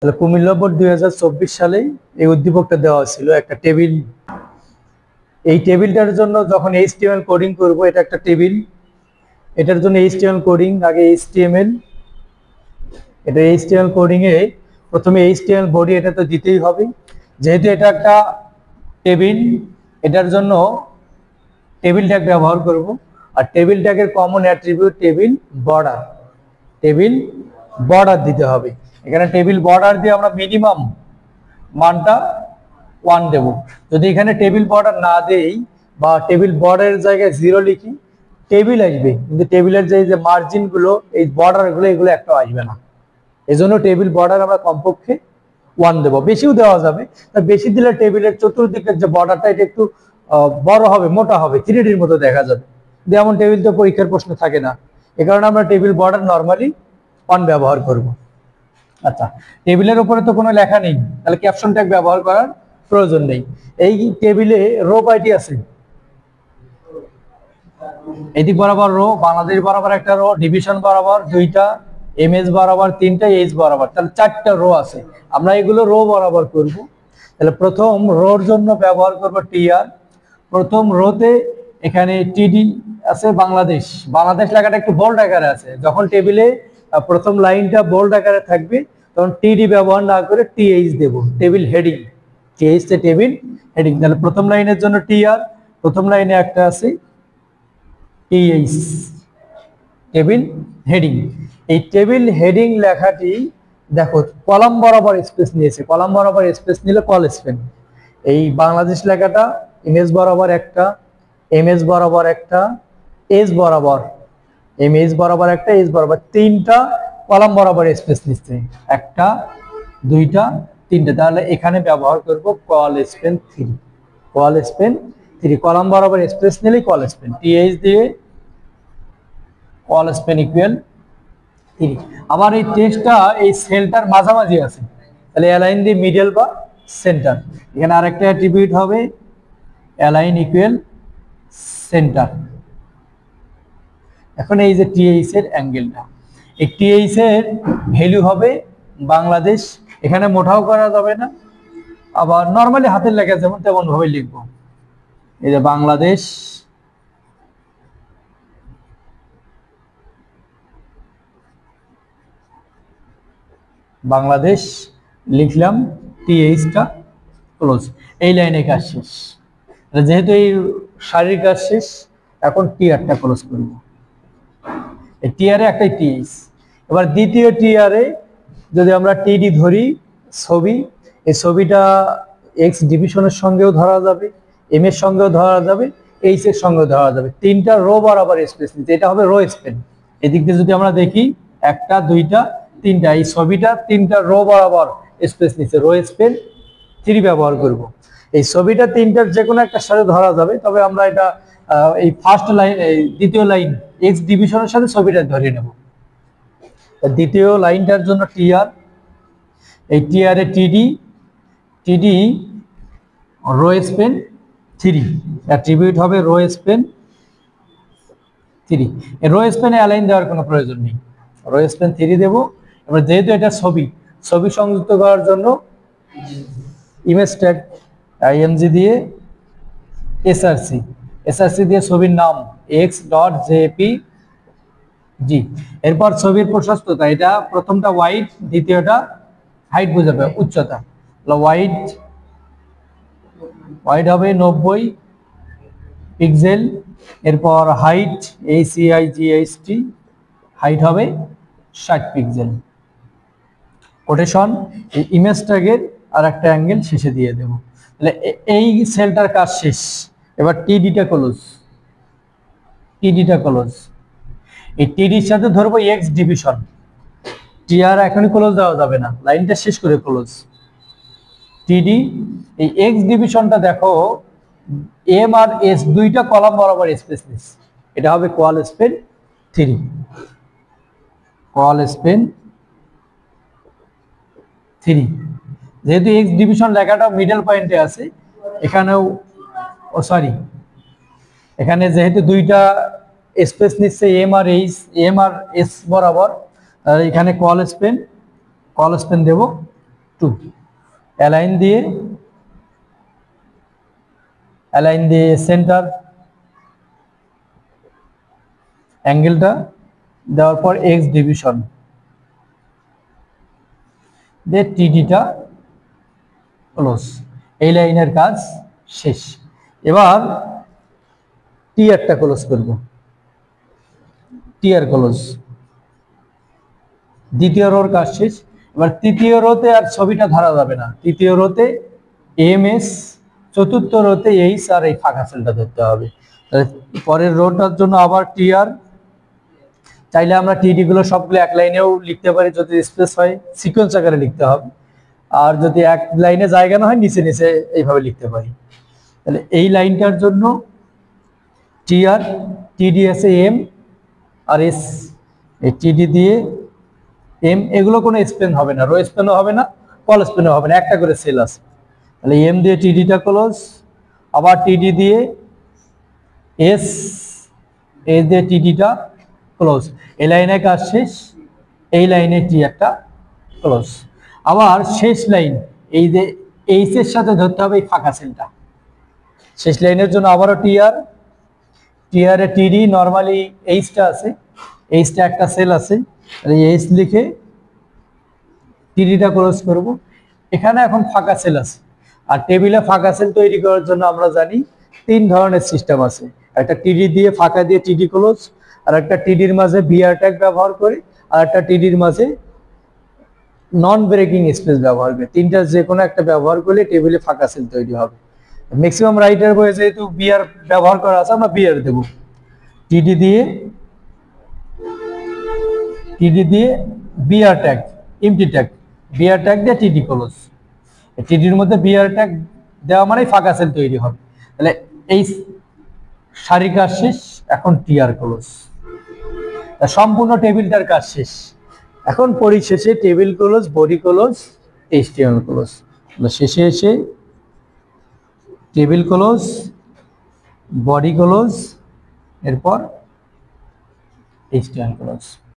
তাহলে কুমিল্লা বোর্ড 2024 সালে এই উদ্দীপকটা দেওয়া ছিল একটা টেবিল। এই টেবিলটার জন্য যখন HTML কোডিং করব, এটা একটা টেবিল, এটার জন্য HTML কোডিং আগে HTML, এটা HTML কোডিং এ প্রথমে HTML বডি এটা তো দিতেই হবে, যেহেতু এটা একটা টেবিল এটার জন্য টেবিল ট্যাগ ব্যবহার করব। আর টেবিল ট্যাগের common attribute table border, table border দিতে হবে। এখানে টেবিল বর্ডার দিয়ে আমরা মিনিমাম মানটা 1 দেব। যদি এখানে টেবিল বর্ডার না দেই বা টেবিল বর্ডারের জায়গায় 0 লিখি, টেবিল আসবে কিন্তু টেবিলের যে মার্জিন গুলো এই বর্ডার গুলো এগুলো একটা আসবে না। এজন্য টেবিল বর্ডার আমরা কমপক্ষে 1 দেব, বেশিও দেওয়া যাবে। তা বেশি দিলে টেবিলের চতুর্দিকের যে বর্ডারটা এটা একটু বড় হবে, মোটা হবে, 3Dর মতো দেখা যাবে। যেমন টেবিল তো পরীক্ষার প্রশ্ন থাকে না, এ কারণে আমরা টেবিল বর্ডার নরমালি 1 ব্যবহার করব। আচ্ছা, টেবিলের উপরে তো কোনো লেখা নেই, তাহলে ক্যাপশন ট্যাগ ব্যবহার করার প্রয়োজন নেই। এই টেবিলে রো কয়টি আছে? এদিক বরাবর রো, বাংলাদেশ বরাবর একটা রো, ডিভিশন বরাবর 2টা, এমএস বরাবর 3টা, এইচ বরাবর, তাহলে 4টা রো আছে। আমরা এগুলো রো বরাবর করব। তাহলে প্রথম রোর জন্য ব্যবহার করব টিআর। প্রথম রোতে এখানে টিডি আছে, বাংলাদেশ, বাংলাদেশ লেখাটা একটু বোল্ড আকারে আছে। যখন টেবিলে প্রথম লাইনটা বোল্ড আকারে থাকবে তখন টিডি ব্যবহার না করে টিএইচ দেব, টেবিল হেডিং, টিএইচ তে টেবিল হেডিং। তাহলে প্রথম লাইনের জন্য টিআর, প্রথম লাইনে একটা আছে টিএইচ, টেবিল হেডিং। এই টেবিল হেডিং লেখাটি দেখো কলাম বরাবর স্পেস নিয়েছে, কলাম বরাবর স্পেস নিলে কল স্পেন। এই বাংলাদেশ লেখাটা ইমেজ বরাবর একটা, এমএস বরাবর একটা, এস বরাবর, এমএস বরাবর একটা, এস বরাবর 3টা কলাম বরাবর স্পেস নিচ্ছে, 1টা 2টা 3টা। তাহলে এখানে ব্যবহার করব call Spain 3, call Spain 3, column বরাবর স্পেস নিলেই কল স্পেন, টিএইচ দিয়ে কল স্পেন ইকুয়াল 3। আবার এই টেক্সটটা এই সেলটার মাঝামাঝি আছে, তাহলে অ্যালাইন দিয়ে মিডল বা সেন্টার। এখানে আরেকটা অ্যাট্রিবিউট হবে অ্যালাইন ইকুয়াল সেন্টার। এখন এই যে টিএইচ এর অ্যাঙ্গেলটা, এই টিএইচ এর ভ্যালু হবে বাংলাদেশ, এখানে মোটাও করা যাবে না, আবার নরমালি হাতের লেখা যেমন তেমন ভাবে লিখব। এই যে বাংলাদেশ, বাংলাদেশ লিখলাম, টিএইচটা ক্লোজ। এই লাইনে কাজ শেষ। যেহেতু এই সারির কাজ শেষ, এখন টিআরটা ক্লোজ করব। এই টিআরে একটাই টিএইচ। এবার দ্বিতীয় টিআরে যদি আমরা টিডি ধরি, ছবি, এই ছবিটা এক্স ডিভিশনের সঙ্গেও ধরা যাবে, এম এর সঙ্গেও ধরা যাবে, এইচ এর সঙ্গেও ধরা যাবে। 3টা রো বরাবর স্পেস নিতে, এটা হবে রো স্পেন। এদিক দিয়ে যদি আমরা দেখি 1টা 2টা 3টা, এই ছবিটা 3টা রো বরাবর স্পেস নিচ্ছে, রো স্পেন 3 ব্যবহার করব। এই ছবিটা 3টার যে কোনো একটা সাথে ধরা যাবে, তবে আমরা এটা এই ফার্স্ট লাইন, এই দ্বিতীয় লাইন এক্স ডিভিশনের সাথে ছবিটা ধরে নেব। দ্বিতীয় লাইনটার জন্য টিআর, এই টিআর এ টিডি, টিডি রো স্পেন 3, অ্যাট্রিবিউট হবে রো স্পেন 3। এই রো স্পেনে অ্যালাইন দেওয়ার কোনো প্রয়োজন নেই, রো স্পেন 3 দেব। এবার যেহেতু এটা ছবি, ছবি সংযুক্ত করার জন্য ইমেজ ট্যাগ আইএমজি দিয়ে এসআরসি, এসআরসি দিয়ে ছবির নাম x.jpg। এরপর ছবির প্রশস্ততা, এটা প্রথমটা ওয়াইড, দ্বিতীয়টা হাইট বোঝাবে উচ্চতা। ওয়াইড, ওয়াইড হবে 90 পিক্সেল। এরপর হাইট ACIGHT, হাইট হবে 60 পিক্সেল। কোটেশন, এই ইমেজ ট্যাগের আর একটা অ্যাঙ্গেল শেষে দিয়ে দেব। তাহলে এই সেলটার কাজ শেষ। এবার টিডিটা ক্লোজ, টিডিটা ক্লোজ। এই টিডির সাথে ধরবো এক্স ডিভিশন, টিআর এখনই ক্লোজ দেওয়া যাবে না, লাইনটা শেষ করে ক্লোজ। টিডি, এই এক্স ডিভিশনটা দেখো এম আর এস 2টা কলাম বরাবর স্পেস নিচ্ছে, এটা হবে কোয়াল স্পেন 3, কোয়াল স্পেন 3। যেহেতু এক্স ডিভিশন লেখাটা মিডল পয়েন্টে আছে, এখানেও সরি, এখানে যেহেতু 2টা স্পেস নিচ্ছে M R H, M R S বরাবর, এখানে কল স্পেন দেব 2 অ্যালাইন দিয়ে সেন্টার অ্যাঙ্গেলটা দেওয়ার পর এক্স ডিভিশন দিয়ে টিডিটা ক্লোজ। এই লাইনের কাজ শেষ। এবার টিআরটা ক্লোজ করব, টিআর ক্লোজ। দ্বিতীয় রোর কাজ শেষ। এবার তৃতীয় রোতে আর ছবিটা ধরা যাবে না। তৃতীয় রোতে এম এস, চতুর্থ রোতে এইচ আর এই ফাঁকা সেলটা ধরতে হবে। তাহলে পরের রোটার জন্য আবার টিআর, চাইলে আমরা টিডি গুলো সবগুলো এক লাইনেও লিখতে পারি, যদি স্পেস হয় সিকোয়েন্স আকারে লিখতে হবে। আর যদি এক লাইনে জায়গা না হয় নিচে নিচে এইভাবে লিখতে পারি। তাহলে এই লাইনটার জন্য টিআর, টিডি আছে এম আর এস, এই টিডি দিয়ে এম, এগুলো কোনো স্পেন হবে না, রো স্পেনও হবে না, কল স্পেনও হবে না, একটা করে সেল আছে। তাহলে এম দিয়ে টিডিটা ক্লোজ, আবার টিডি দিয়ে এস, এস দিয়ে টিডিটা ক্লোজ। এই লাইনে কাজ শেষ। এই লাইনে টি একটা ক্লোজ। আবার শেষ লাইন এই যে এইচ এর সাথে ধরতে হবে এই ফাঁকা সেলটা। শেষ লাইনের জন্য আবারও টিআর, টিআর এ টিডি, নরমালি এইচটা আছে, এইচটা একটা সেল আছে, এইচ লিখে টিডিটা ক্লোজ করব। এখানে এখন ফাঁকা সেল আছে। আর টেবিলে ফাঁকা সেল তৈরি করার জন্য আমরা জানি 3 ধরনের সিস্টেম আছে। একটা টিডি দিয়ে ফাঁকা দিয়ে টিডি ক্লোজ, আর একটা টিডির মাঝে বিআর ট্যাগ ব্যবহার করে, আর একটা টিডির মাঝে নন ব্রেকিং স্পেস ব্যবহার করে। তিনটা যে কোনো একটা ব্যবহার করলে টেবিলে ফাঁকা সেল তৈরি হবে। ম্যাক্সিমাম রাইটার বইয়ে যেহেতু বিআর ব্যবহার করা আছে, আমরা বিআর দেব। টিডি দিয়ে BR tag, empty tag, BR tag দিয়ে টিডি ক্লোজ। টিডির মধ্যে বিআর ট্যাগ দেওয়া মানে ফাঁকা সেল তৈরি হবে। তাহলে এই সারি কাজ শেষ। এখন টিআর ক্লোজ, সম্পূর্ণ টেবিলটার কাজ শেষ। এখন পরিশেষে table close, body close, HTML close. শেষে এসে টেবিল ক্লোজ, বডি ক্লোজ, এরপর এইচটিএমএল ক্লোজ।